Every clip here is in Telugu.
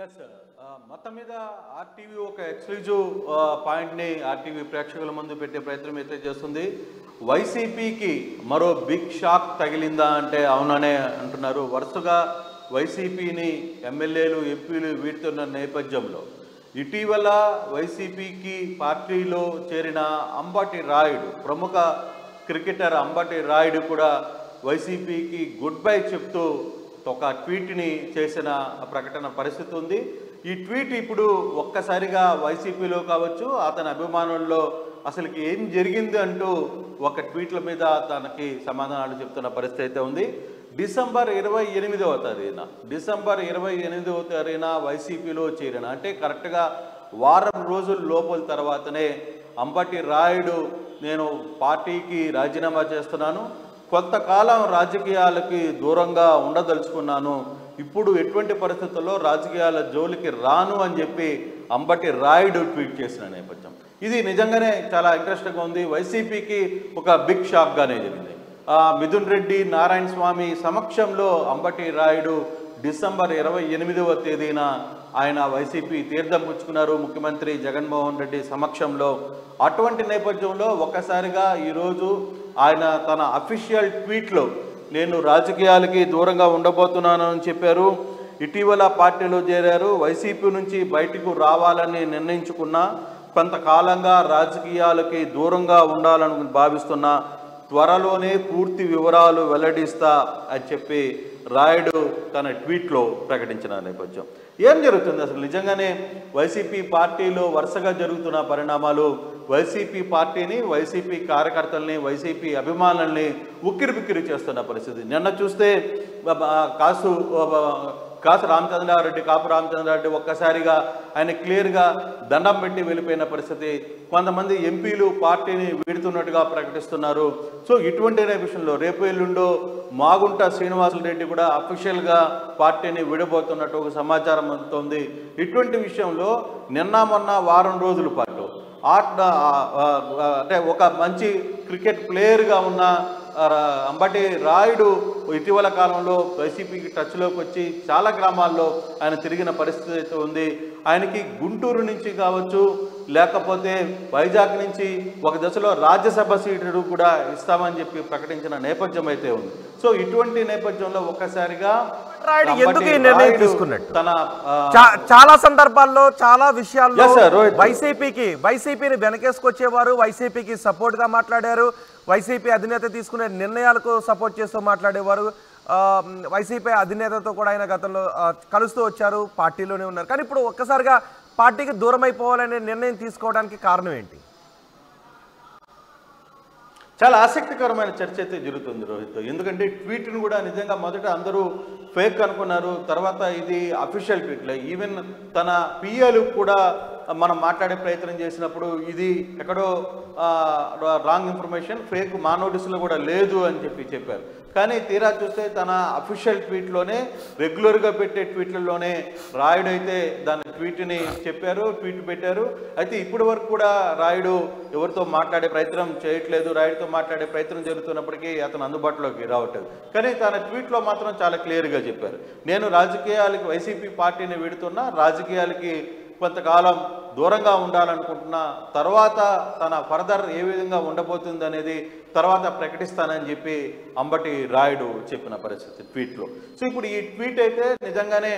Yes sir. మొత్తం మీద ఆర్టీవీ ఒక ఎక్స్క్లూజివ్ పాయింట్ని ఆర్టీవీ ప్రేక్షకుల ముందు పెట్టే ప్రయత్నం అయితే చేస్తుంది. వైసీపీకి మరో బిగ్ షాక్ తగిలిందా అంటే అవుననే అంటున్నారు. వరుసగా వైసీపీని ఎమ్మెల్యేలు ఎంపీలు వీడుతున్న నేపథ్యంలో ఇటీవల వైసీపీకి పార్టీలో చేరిన అంబటి రాయుడు, ప్రముఖ క్రికెటర్ అంబటి రాయుడు కూడా వైసీపీకి గుడ్ బై చెప్తూ ఒక ట్వీట్ని చేసిన ప్రకటన పరిస్థితి ఉంది. ఈ ట్వీట్ ఇప్పుడు ఒక్కసారిగా వైసీపీలో కావచ్చు, అతని అభిమానుల్లో అసలుకి ఏం జరిగింది అంటూ ఒక ట్వీట్ల మీద తనకి సమాధానాలు చెప్తున్న పరిస్థితి అయితే ఉంది. డిసెంబర్ 28వ తారీఖున వైసీపీలో చేరిన, అంటే కరెక్ట్గా వారం రోజుల లోపల తర్వాతనే అంబటి రాయుడు నేను పార్టీకి రాజీనామా చేస్తున్నాను, కొంతకాలం రాజకీయాలకి దూరంగా ఉండదలుచుకున్నాను, ఇప్పుడు ఎటువంటి పరిస్థితుల్లో రాజకీయాల జోలికి రాను అని చెప్పి అంబటి రాయుడు ట్వీట్ చేసిన నేపథ్యం ఇది నిజంగానే చాలా ఇంట్రెస్టింగ్గా ఉంది. వైసీపీకి ఒక బిగ్ షాక్గానే జరిగింది. మిథున్ రెడ్డి, నారాయణ స్వామి సమక్షంలో అంబటి రాయుడు డిసెంబర్ 28వ తేదీన ఆయన వైసీపీ తీర్థం పుచ్చుకున్నారు ముఖ్యమంత్రి జగన్మోహన్ రెడ్డి సమక్షంలో. అటువంటి నేపథ్యంలో ఒక్కసారిగా ఈరోజు ఆయన తన అఫీషియల్ ట్వీట్లో నేను రాజకీయాలకి దూరంగా ఉండబోతున్నాను అని చెప్పారు. ఇటీవల పార్టీలో చేరారు, వైసీపీ నుంచి బయటకు రావాలని నిర్ణయించుకున్నా, కొంతకాలంగా రాజకీయాలకి దూరంగా ఉండాలని భావిస్తున్నా, త్వరలోనే పూర్తి వివరాలు వెల్లడిస్తా అని చెప్పి రాయుడు తన ట్వీట్లో ప్రకటించిన నేపథ్యం. ఏం జరుగుతుంది అసలు నిజంగానే వైసీపీ పార్టీలో వరుసగా జరుగుతున్న పరిణామాలు వైసీపీ పార్టీని, వైసీపీ కార్యకర్తల్ని, వైసీపీ అభిమానుల్ని ఉక్కిరిబిక్కిరి చేస్తున్న పరిస్థితి. నిన్న చూస్తే కాపు రామచంద్రారెడ్డి ఒక్కసారిగా ఆయన క్లియర్గా దండం పెట్టి వెళ్ళిపోయిన పరిస్థితి. కొంతమంది ఎంపీలు పార్టీని వీడుతున్నట్టుగా ప్రకటిస్తున్నారు. సో ఇటువంటి విషయంలో రేపు ఎల్లుండో మాగుంట శ్రీనివాసులరెడ్డి కూడా అఫీషియల్గా పార్టీని విడబోతున్నట్టు ఒక సమాచారం అందుతోంది. ఇటువంటి విషయంలో నిన్న మొన్న వారం రోజుల పాటు అంటే ఒక మంచి క్రికెట్ ప్లేయర్గా ఉన్న అంబటి రాయుడు ఇటీవల కాలంలో వైసీపీకి టచ్లోకి వచ్చి చాలా గ్రామాల్లో ఆయన తిరిగిన పరిస్థితి అయితే ఉంది. ఆయనకి గుంటూరు నుంచి కావచ్చు, లేకపోతే వైజాగ్ నుంచి ఒక దశలో రాజ్యసభ సీటు కూడా ఇస్తామని చెప్పి ప్రకటించిన నేపథ్యం అయితే ఉంది. సో ఇటువంటి నేపథ్యంలో ఒక్కసారిగా ఎందుకు ఈ నిర్ణయం తీసుకున్నట్టు చాలా సందర్భాల్లో చాలా విషయాల్లో వైసీపీని వెనకేసుకొచ్చేవారు, వైసీపీకి సపోర్ట్ గా మాట్లాడారు, వైసీపీ అధినేత తీసుకునే నిర్ణయాలకు సపోర్ట్ చేస్తూ మాట్లాడేవారు. వైసీపీ అధినేతతో కూడా ఆయన గతంలో కలుస్తూ వచ్చారు, పార్టీలోనే ఉన్నారు. కానీ ఇప్పుడు ఒక్కసారిగా పార్టీకి దూరం అయిపోవాలనే నిర్ణయం తీసుకోవడానికి కారణం ఏంటి? చాలా ఆసక్తికరమైన చర్చ అయితే జరుగుతుంది రోహిత్. ఎందుకంటే ట్వీట్ను కూడా నిజంగా మొదట అందరూ ఫేక్ అనుకున్నారు, తర్వాత ఇది అఫీషియల్ ట్వీట్లే. ఈవెన్ తన పిఏలు కూడా మనం మాట్లాడే ప్రయత్నం చేసినప్పుడు ఇది ఎక్కడో రాంగ్ ఇన్ఫర్మేషన్, ఫేక్ మా నోటీసులో కూడా లేదు అని చెప్పారు. కానీ తీరా చూస్తే తన అఫీషియల్ ట్వీట్లోనే, రెగ్యులర్గా పెట్టే ట్వీట్లలోనే రాయుడు అయితే దాని ట్వీట్ని చెప్పారు, ట్వీట్ పెట్టారు. అయితే ఇప్పటి వరకు కూడా రాయుడు ఎవరితో మాట్లాడే ప్రయత్నం చేయట్లేదు. రాయుడుతో మాట్లాడే ప్రయత్నం జరుగుతున్నప్పటికీ అతను అందుబాటులోకి రావట్లేదు. కానీ తన ట్వీట్లో మాత్రం చాలా క్లియర్గా చెప్పారు, నేను రాజకీయాలకి వైసీపీ పార్టీని వీడుతున్నా, రాజకీయాలకి కొంతకాలం దూరంగా ఉండాలనుకుంటున్నా, తర్వాత తన ఫర్దర్ ఏ విధంగా ఉండబోతుంది అనేది తర్వాత ప్రకటిస్తానని చెప్పి అంబటి రాయుడు చెప్పిన పరిస్థితి ట్వీట్లో. సో ఇప్పుడు ఈ ట్వీట్ అయితే నిజంగానే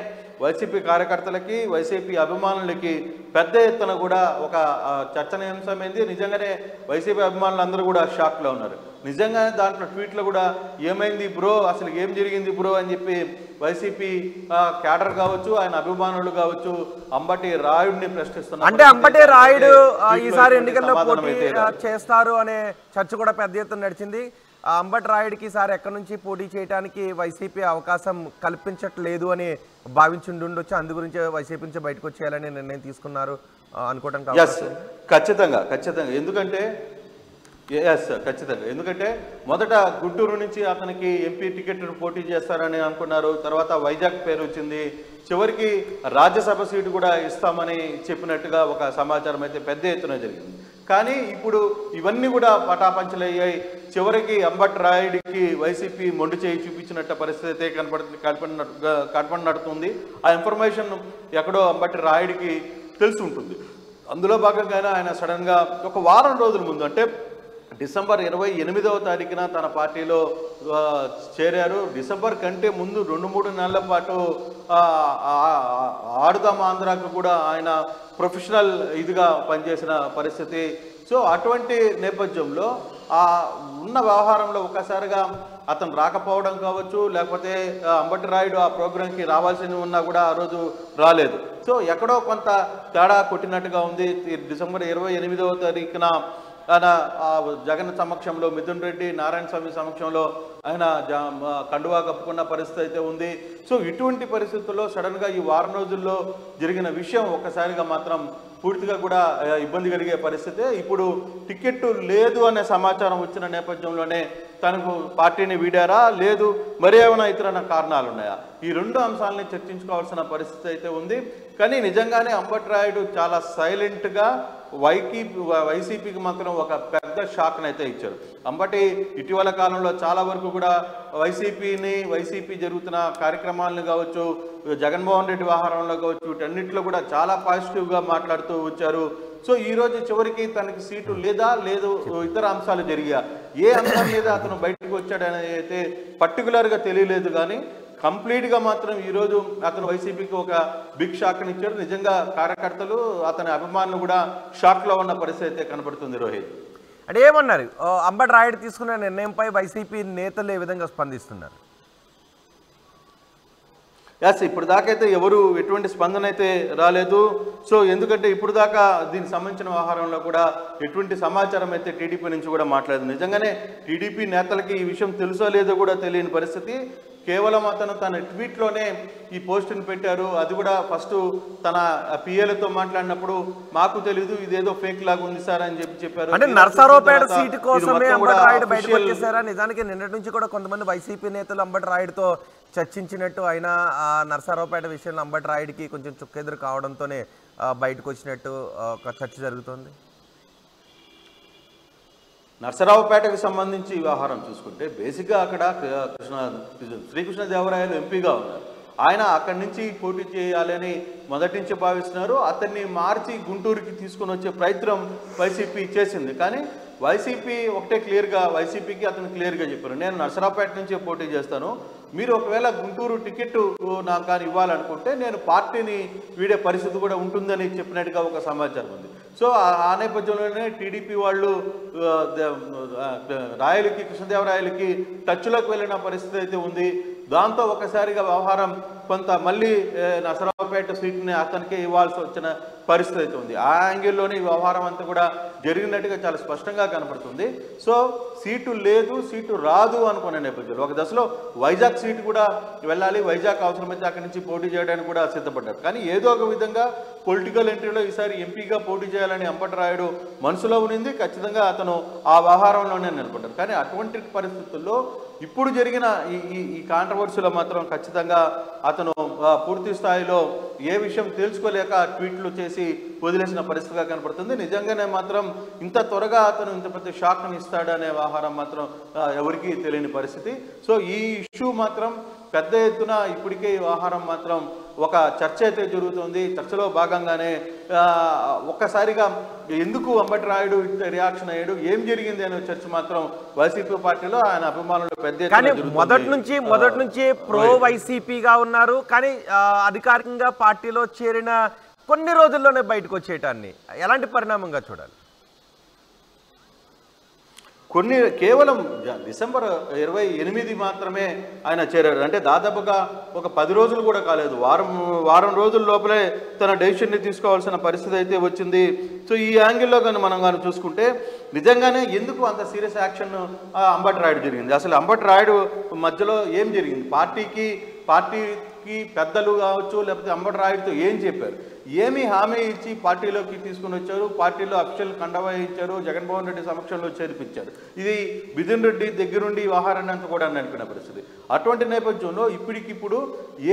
వైసీపీ కార్యకర్తలకి, వైసీపీ అభిమానులకి పెద్ద ఎత్తున కూడా ఒక చర్చనీయాంశమైంది. నిజంగానే వైసీపీ అభిమానులు అందరూ కూడా షాక్లో ఉన్నారు. నిజంగానే దాంట్లో ట్వీట్లో కూడా ఏమైంది బ్రో, అసలు ఏం జరిగింది బ్రో అని చెప్పి వైసీపీ క్యాడర్ కావచ్చు, ఆయన అభిమానులు కావచ్చు అంబటి రాయుడిని ప్రశ్నిస్తున్నారు. అంటే అంబటి రాయుడు ఈసారి ఎన్నికల్లో పోటీ చేస్తారు అనే చర్చ కూడా పెద్ద ఎత్తున నడిచింది. అంబటి రాయుడికి ఈసారి ఎక్కడి నుంచి పోటీ చేయడానికి వైసీపీ అవకాశం కల్పించట్లేదు అని భావించుండొచ్చు. అందు గురించి వైసీపీ నుంచి బయటకు వచ్చేయాలని నిర్ణయం తీసుకున్నారు అనుకోవడానికి ఖచ్చితంగా. ఎందుకంటే ఎందుకంటే మొదట గుంటూరు నుంచి అతనికి ఎంపీ టికెట్ పోటీ చేస్తారని అనుకున్నారు. తర్వాత వైజాగ్ పేరు వచ్చింది. చివరికి రాజ్యసభ సీటు కూడా ఇస్తామని చెప్పినట్టుగా ఒక సమాచారం అయితే పెద్ద ఎత్తున జరిగింది. కానీ ఇప్పుడు ఇవన్నీ కూడా పటాపంచలయ్యాయి. చివరికి అంబటి రాయుడికి వైసీపీ మొండి చేయి చూపించినట్టు పరిస్థితి అయితే కనపడినడుతుంది. ఆ ఇన్ఫర్మేషన్ ఎక్కడో అంబటి రాయుడికి తెలిసి ఉంటుంది. అందులో భాగంగానే ఆయన సడన్గా ఒక వారం రోజుల ముందు, అంటే డిసెంబర్ 28వ తారీఖున తన పార్టీలో చేరారు. డిసెంబర్ కంటే ముందు 2-3 నెలల పాటు ఆడుదాం ఆంధ్రాకు కూడా ఆయన ప్రొఫెషనల్ ఇదిగా పనిచేసిన పరిస్థితి. సో అటువంటి నేపథ్యంలో ఆ ఉన్న వ్యవహారంలో ఒక్కసారిగా అతను రాకపోవడం కావచ్చు, లేకపోతే అంబటి రాయుడు ఆ ప్రోగ్రాంకి రావాల్సి ఉన్నా కూడా ఆ రోజు రాలేదు. సో ఎక్కడో కొంత తేడా కొట్టినట్టుగా ఉంది. డిసెంబర్ 28వ తారీఖున ఆయన జగన్ సమక్షంలో, మిథున్ రెడ్డి, నారాయణ స్వామి సమక్షంలో ఆయన కండువా కప్పుకున్న పరిస్థితి అయితే ఉంది. సో ఇటువంటి పరిస్థితుల్లో సడన్గా ఈ వారం రోజుల్లో జరిగిన విషయం ఒక్కసారిగా మాత్రం పూర్తిగా కూడా ఇబ్బంది కలిగే పరిస్థితి. ఇప్పుడు టికెట్ లేదు అనే సమాచారం వచ్చిన నేపథ్యంలోనే తనకు పార్టీని వీడారా, లేదు మరి ఏమైనా ఇతర కారణాలు ఉన్నాయా, ఈ రెండు అంశాలని చర్చించుకోవాల్సిన పరిస్థితి అయితే ఉంది. కానీ నిజంగానే అంబటి రాయుడు చాలా సైలెంట్గా వైసీపీకి మాత్రం ఒక పెద్ద షాక్ని అయితే ఇచ్చారు. అంబటి ఇటీవల కాలంలో చాలా వరకు కూడా వైసీపీ జరుగుతున్న కార్యక్రమాలను కావచ్చు, జగన్మోహన్ రెడ్డి వ్యవహారంలో కావచ్చు, వీటన్నిటిలో కూడా చాలా పాజిటివ్గా మాట్లాడుతూ వచ్చారు. సో ఈరోజు చివరికి తనకి సీటు లేదు ఇతర అంశాలు జరిగా ఏ అంశం మీద అతను బయటకు వచ్చాడనేది అయితే పర్టికులర్గా తెలియలేదు. కానీ కంప్లీట్గా మాత్రం ఈరోజు అతను వైసీపీకి ఒక బిగ్ షాక్ని ఇచ్చాడు. నిజంగా కార్యకర్తలు, అతని అభిమానులు కూడా షాక్లో ఉన్న పరిస్థితి అయితే కనబడుతుంది. రోహిత్ అంటే ఏమన్నారు అంబటి రాయుడు తీసుకున్న నిర్ణయంపై వైసీపీ నేతలు ఏ విధంగా స్పందిస్తున్నారు? ఇప్పుడు దాకైతే ఎవరు ఎటువంటి స్పందన అయితే రాలేదు. సో ఎందుకంటే ఇప్పుడు దాకా దీనికి సంబంధించిన వ్యవహారంలో కూడా ఎటువంటి సమాచారం అయితే టీడీపీ నుంచి కూడా మాట్లాడదు. నిజంగానే టీడీపీ నేతలకి ఈ విషయం తెలుసో లేదో కూడా తెలియని పరిస్థితి. కేవలం అతను తన ట్వీట్లోనే ఈ పోస్టుని పెట్టారు. అది కూడా ఫస్ట్ తన పిఏలతో మాట్లాడినప్పుడు మాకు తెలీదు, ఇదేదో ఫేక్ లాగా ఉంది సార్ అని చెప్పారు. అంటే నర్సారావుపేట సీటు కోసమే అంబటి రాయుడు బయటకు వచ్చేసారా? నిజానికి నిన్నటి నుంచి కూడా కొంతమంది వైసీపీ నేతలు అంబటి రాయుడుతో చర్చించినట్టు, అయినా ఆ నర్సారావుపేట విషయంలో అంబటి రాయుడికి కొంచెం చుక్కెదురు కావడంతోనే బయటకు వచ్చినట్టు ఒక చర్చ జరుగుతోంది. నర్సరావుపేటకు సంబంధించి వ్యవహారం చూసుకుంటే బేసిక్గా అక్కడ శ్రీకృష్ణదేవరాయలు ఎంపీగా ఉన్నారు. ఆయన అక్కడి నుంచి పోటీ చేయాలని మొదటి నుంచి భావిస్తున్నారు. అతన్ని మార్చి గుంటూరుకి తీసుకొని వచ్చే ప్రయత్నం వైసీపీ చేసింది. కానీ వైసీపీ ఒకటే వైసీపీకి అతను క్లియర్గా చెప్పారు, నేను నర్సరావుపేట నుంచే పోటీ చేస్తాను, మీరు ఒకవేళ గుంటూరు టికెట్ నాకు కానీ ఇవ్వాలనుకుంటే నేను పార్టీని వీడే పరిస్థితి కూడా ఉంటుందని చెప్పినట్టుగా ఒక సమాచారం ఉంది. సో ఆ నేపథ్యంలోనే టీడీపీ వాళ్ళు కృష్ణదేవరాయలకి టచ్లోకి వెళ్ళిన పరిస్థితి అయితే ఉంది. దాంతో ఒకసారిగా వ్యవహారం కొంత మళ్ళీ నర్సరావుపేట సీట్ని అతనికే ఇవ్వాల్సి వచ్చిన పరిస్థితి అయితే ఉంది. ఆ యాంగిల్లోనే వ్యవహారం అంతా కూడా జరిగినట్టుగా చాలా స్పష్టంగా కనపడుతుంది. సో సీటు లేదు, సీటు రాదు అనుకునే నేపథ్యంలో ఒక దశలో వైజాగ్ సీటు కూడా వెళ్ళాలి, వైజాగ్ అవసరమైతే అక్కడి నుంచి పోటీ చేయడానికి కూడా సిద్ధపడ్డారు. కానీ ఏదో ఒక విధంగా పొలిటికల్ ఎంట్రీలో ఈసారి ఎంపీగా పోటీ చేయాలని అంబటి రాయుడు మనసులో ఉన్నింది. ఖచ్చితంగా అతను ఆ వ్యవహారంలోనే నిలబడ్డారు. కానీ అటువంటి పరిస్థితుల్లో ఇప్పుడు జరిగిన ఈ కాంట్రవర్సీలో మాత్రం ఖచ్చితంగా అతను పూర్తి స్థాయిలో ఏ విషయం తెలుసుకోలేక ట్వీట్లు చేసి వదిలేసిన పరిస్థితిగా కనపడుతుంది. నిజంగానే మాత్రం ఇంత త్వరగా అతను ఇంత పెద్ద షాక్ని ఇస్తాడనే వ్యవహారం మాత్రం ఎవరికీ తెలియని పరిస్థితి. సో ఈ ఇష్యూ మాత్రం పెద్ద ఎత్తున ఇప్పటికే ఈ వ్యవహారం మాత్రం ఒక చర్చ అయితే జరుగుతుంది. చర్చలో భాగంగానే ఒక్కసారిగా ఎందుకు అంబటి రాయుడు రియాక్షన్ అయ్యాడు, ఏం జరిగింది అనే చర్చ మాత్రం వైసీపీ పార్టీలో ఆయన అభిమానులు పెద్ద ఎత్తున మొదటి నుంచి ప్రో వైసీపీగా ఉన్నారు. కానీ అధికారికంగా పార్టీలో చేరిన కొన్ని రోజుల్లోనే బయటకు వచ్చేయటాన్ని ఎలాంటి పరిణామంగా చూడాలి? కేవలం డిసెంబర్ 28 మాత్రమే ఆయన చేరాడు. అంటే దాదాపుగా ఒక 10 రోజులు కూడా కాలేదు, వారం రోజుల లోపలే తన డెసిషన్ని తీసుకోవాల్సిన పరిస్థితి అయితే వచ్చింది. సో ఈ యాంగిల్లో కానీ మనం చూసుకుంటే నిజంగానే ఎందుకు అంత సీరియస్ యాక్షన్ అంబటి రాయుడు జరిగింది, అసలు అంబటి రాయుడు మధ్యలో ఏం జరిగింది, పార్టీకి పెద్దలు కావచ్చు లేకపోతే అంబటి రాయుడుతో ఏం చెప్పారు, ఏమి హామీ ఇచ్చి పార్టీలోకి తీసుకుని వచ్చారు, పార్టీలో అఫీషియల్ కండవా ఇచ్చారు, జగన్మోహన్ రెడ్డి సమక్షంలో చేర్పించారు. ఇది మిథున్ రెడ్డి దగ్గరుండి వ్యవహారాన్ని అంతా కూడా నడిపిన పరిస్థితి. అటువంటి నేపథ్యంలో ఇప్పటికిప్పుడు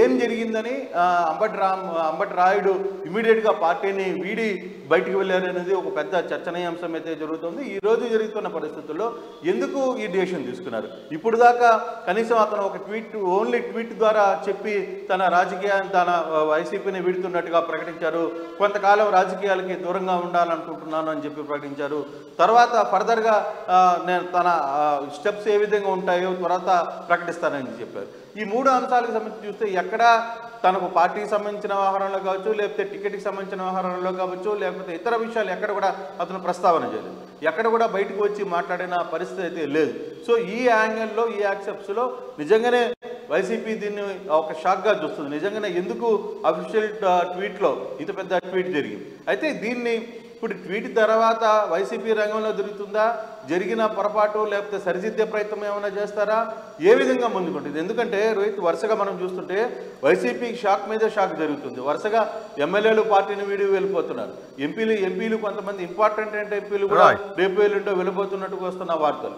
ఏం జరిగిందని అంబటి రాయుడు ఇమీడియట్గా పార్టీని వీడి బయటికి వెళ్ళారనేది ఒక పెద్ద చర్చనీయాంశం అయితే జరుగుతుంది. ఈ రోజు జరుగుతున్న పరిస్థితుల్లో ఎందుకు ఈ డిసిషన్ తీసుకున్నారు? ఇప్పుడు దాకా కనీసం అతను ఒక ఓన్లీ ట్వీట్ ద్వారా చెప్పి తన వైసీపీని వీడుతున్నట్టుగా ప్రకటించారు. కొంతకాలం రాజకీయాలకి దూరంగా ఉండాలనుకుంటున్నాను అని చెప్పి ప్రకటించారు. తర్వాత ఫర్దర్గా నేను తన స్టెప్స్ ఏ విధంగా ఉంటాయో తర్వాత ప్రకటిస్తానని చెప్పారు. ఈ 3 అంశాలకు సంబంధించి చూస్తే ఎక్కడ తనకు పార్టీకి సంబంధించిన వ్యవహారంలో కావచ్చు, లేకపోతే టికెట్కి సంబంధించిన వ్యవహారంలో కావచ్చు, లేకపోతే ఇతర విషయాలు ఎక్కడ కూడా అతను ప్రస్తావన చేయలేదు. ఎక్కడ కూడా బయటకు వచ్చి మాట్లాడిన పరిస్థితి అయితే లేదు. సో ఈ యాంగిల్లో, ఈ యాక్సెప్ట్స్లో నిజంగానే వైసీపీ దీన్ని ఒక షాక్గా చూస్తుంది. నిజంగానే ఎందుకు అఫీషియల్ ట్వీట్లో ఇంత పెద్ద ట్వీట్ జరిగింది? అయితే దీన్ని ఇప్పుడు ట్వీట్ తర్వాత వైసీపీ రంగంలో జరుగుతుందా, జరిగిన పొరపాటు లేకపోతే సరిదిద్దే ప్రయత్నం ఏమైనా చేస్తారా, ఏ విధంగా ముందుకుంటుంది? ఎందుకంటే రోహిత్, వరుసగా మనం చూస్తుంటే వైసీపీకి షాక్ మీద షాక్ జరుగుతుంది. వరుసగా ఎమ్మెల్యేలు పార్టీని వీడి వెళ్ళిపోతున్నారు. ఎంపీలు కొంతమంది ఇంపార్టెంట్ ఎంపీలు కూడా రేపు ఎల్లుండో వెళ్ళిపోతున్నట్టుగా వస్తున్న వార్తలు.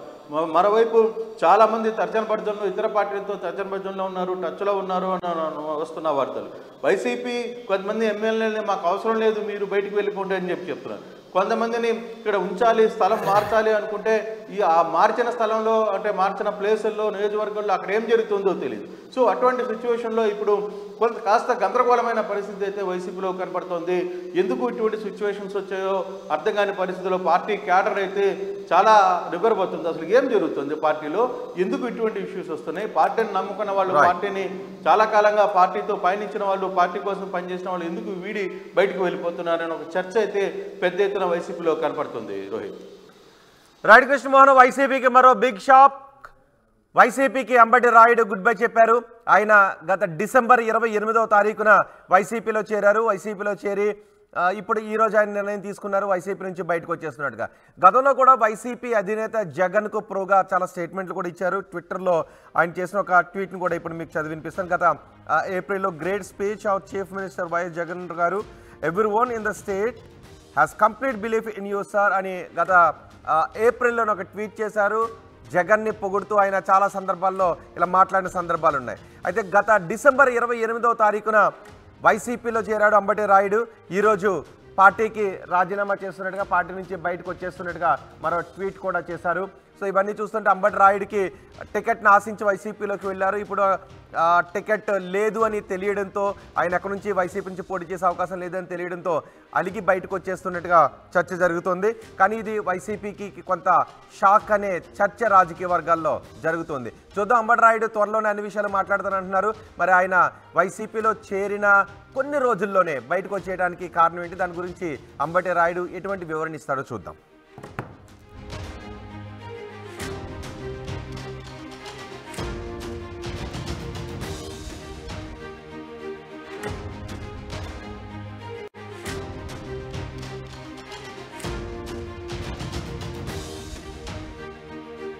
మరోవైపు చాలామంది తర్జనభర్జనలో ఇతర పార్టీలతో తర్జనభర్జనలో ఉన్నారు, టచ్లో ఉన్నారు అని వస్తున్న వార్తలు. వైసీపీ కొంతమంది ఎమ్మెల్యేలని మాకు అవసరం లేదు, మీరు బయటికి వెళ్ళిపోండి అని చెప్తున్నారు. కొంతమందిని ఇక్కడ ఉంచాలి, స్థలం మార్చాలి అనుకుంటే ఆ మార్చిన స్థలంలో, అంటే మార్చిన ప్లేసుల్లో, నియోజకవర్గంలో అక్కడ ఏం జరుగుతుందో తెలియదు. సో అటువంటి సిచ్యువేషన్లో ఇప్పుడు కాస్త గందరగోళమైన పరిస్థితి అయితే వైసీపీలో కనపడుతోంది. ఎందుకు ఇటువంటి సిచ్యువేషన్స్ వచ్చాయో అర్థం కాని పరిస్థితిలో పార్టీ క్యాడర్ అయితే చాలా నివ్వెరపోతుంది. అసలు ఏం జరుగుతుంది పార్టీలో, ఎందుకు ఇటువంటి ఇష్యూస్ వస్తున్నాయి? పార్టీని నమ్ముకున్న వాళ్ళు, పార్టీని చాలా కాలంగా పార్టీతో పయనించిన వాళ్ళు, పార్టీ కోసం పనిచేసిన వాళ్ళు ఎందుకు వీడి బయటకు వెళ్ళిపోతున్నారని ఒక చర్చ అయితే పెద్ద ఎత్తున వైసీపీలో కనపడుతుంది. రోహిత్, రైట్ కృష్ణమోహన్, వైసీపీకి మరో బిగ్ షాక్. వైసీపీకి అంబటి రాయుడు గుడ్ బై చెప్పారు. ఆయన గత డిసెంబర్ 28వ తారీఖున వైసీపీలో చేరారు. వైసీపీలో చేరి ఇప్పుడు ఈరోజు ఆయన నిర్ణయం తీసుకున్నారు వైసీపీ నుంచి బయటకు వచ్చేస్తున్నట్టుగా. గతంలో కూడా వైసీపీ అధినేత జగన్కు ప్రోగా చాలా స్టేట్మెంట్లు కూడా ఇచ్చారు. ట్విట్టర్లో ఆయన చేసిన ఒక ట్వీట్ని కూడా ఇప్పుడు మీకు చదివినిపిస్తాను. గత ఏప్రిల్లో great speech of chief minister YS Jagan గారు, everyone in the state has complete belief in you sir అని గత ఏప్రిల్లో ఒక ట్వీట్ చేశారు. జగన్ని పొగుడుతూ ఆయన చాలా సందర్భాల్లో ఇలా మాట్లాడిన సందర్భాలు ఉన్నాయి. అయితే గత డిసెంబర్ 28వ తారీఖున వైసీపీలో చేరాడు అంబటి రాయుడు. ఈరోజు పార్టీకి రాజీనామా చేస్తున్నట్టుగా, పార్టీ నుంచి బయటకు వచ్చేస్తున్నట్టుగా మరో ట్వీట్ కూడా చేశారు. సో ఇవన్నీ చూస్తుంటే అంబటి రాయుడికి టికెట్ను ఆశించి వైసీపీలోకి వెళ్ళారు. ఇప్పుడు టికెట్ లేదు అని తెలియడంతో, ఆయన ఎక్కడి నుంచి వైసీపీ నుంచి పోటీ చేసే అవకాశం లేదని తెలియడంతో అలిగి బయటకు వచ్చేస్తున్నట్టుగా చర్చ జరుగుతుంది. కానీ ఇది వైసీపీకి కొంత షాక్ అనే చర్చ రాజకీయ వర్గాల్లో జరుగుతుంది. చూద్దాం, అంబటి రాయుడు త్వరలోనే అన్ని విషయాలు మాట్లాడతానంటున్నారు. మరి ఆయన వైసీపీలో చేరిన కొన్ని రోజుల్లోనే బయటకు వచ్చేయడానికి కారణం ఏంటి, దాని గురించి అంబటి రాయుడు ఎటువంటి వివరణ ఇస్తాడో చూద్దాం.